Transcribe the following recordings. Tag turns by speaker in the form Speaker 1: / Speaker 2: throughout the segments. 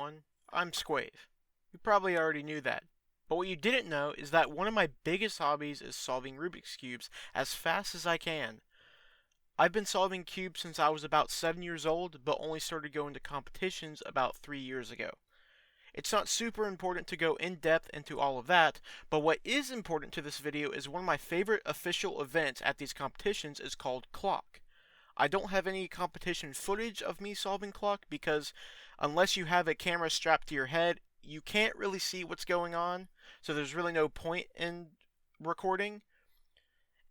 Speaker 1: everyone, I'm Sqwave. You probably already knew that. But what you didn't know is that one of my biggest hobbies is solving Rubik's Cubes as fast as I can. I've been solving cubes since I was about 7 years old, but only started going to competitions about 3 years ago. It's not super important to go in depth into all of that, but what is important to this video is one of my favorite official events at these competitions is called Clock. I don't have any competition footage of me solving Clock because unless you have a camera strapped to your head, you can't really see what's going on, so there's really no point in recording.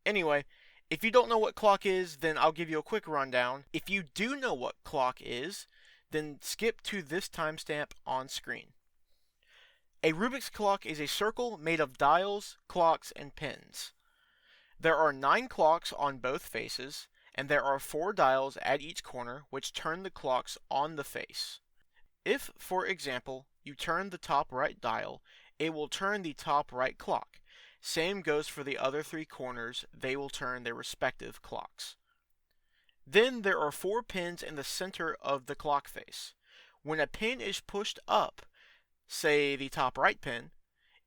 Speaker 1: Anyway, if you don't know what Clock is, then I'll give you a quick rundown. If you do know what Clock is, then skip to this timestamp on screen. A Rubik's clock is a circle made of dials, clocks, and pins. There are 9 clocks on both faces, and there are 4 dials at each corner which turn the clocks on the face. If, for example, you turn the top right dial, it will turn the top right clock. Same goes for the other 3 corners, they will turn their respective clocks. Then there are 4 pins in the center of the clock face. When a pin is pushed up, say the top right pin,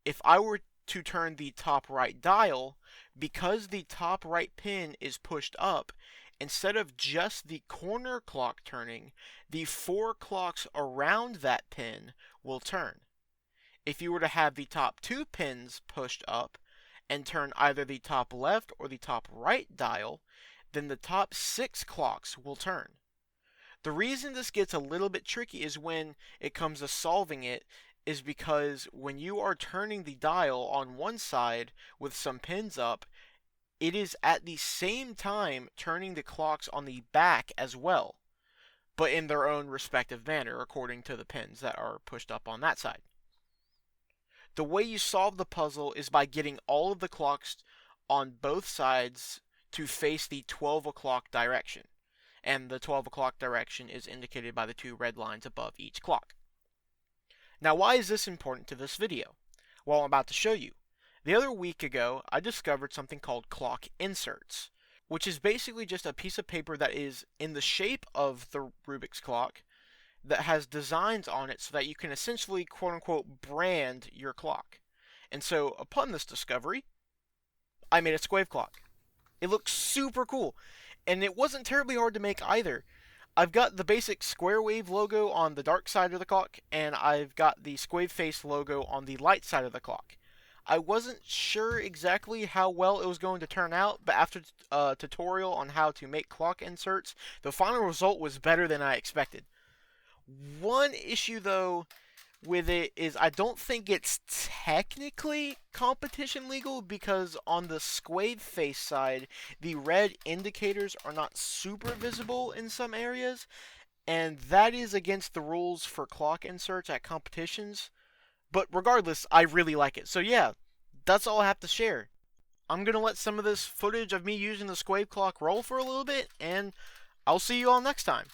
Speaker 1: if I were to turn the top right dial, because the top right pin is pushed up, instead of just the corner clock turning, the 4 clocks around that pin will turn. If you were to have the top 2 pins pushed up and turn either the top left or the top right dial, then the top 6 clocks will turn. The reason this gets a little bit tricky is when it comes to solving it is because when you are turning the dial on one side with some pins up, it is at the same time turning the clocks on the back as well, but in their own respective manner according to the pins that are pushed up on that side. The way you solve the puzzle is by getting all of the clocks on both sides to face the 12 o'clock direction, and the 12 o'clock direction is indicated by the 2 red lines above each clock. Now, why is this important to this video? Well, I'm about to show you. The other week ago, I discovered something called Clock Inserts, which is basically just a piece of paper that is in the shape of the Rubik's clock that has designs on it so that you can essentially quote-unquote brand your clock. And so, upon this discovery, I made a Sqwave clock. It looks super cool, and it wasn't terribly hard to make either. I've got the basic square wave logo on the dark side of the clock, and I've got the Sqwave face logo on the light side of the clock. I wasn't sure exactly how well it was going to turn out, but after a tutorial on how to make clock inserts, the final result was better than I expected. One issue, though, with it is I don't think it's technically competition legal because on the Sqwave face side, the red indicators are not super visible in some areas, and that is against the rules for clock inserts at competitions. But regardless, I really like it. So yeah, that's all I have to share. I'm going to let some of this footage of me using the Sqwave clock roll for a little bit, and I'll see you all next time.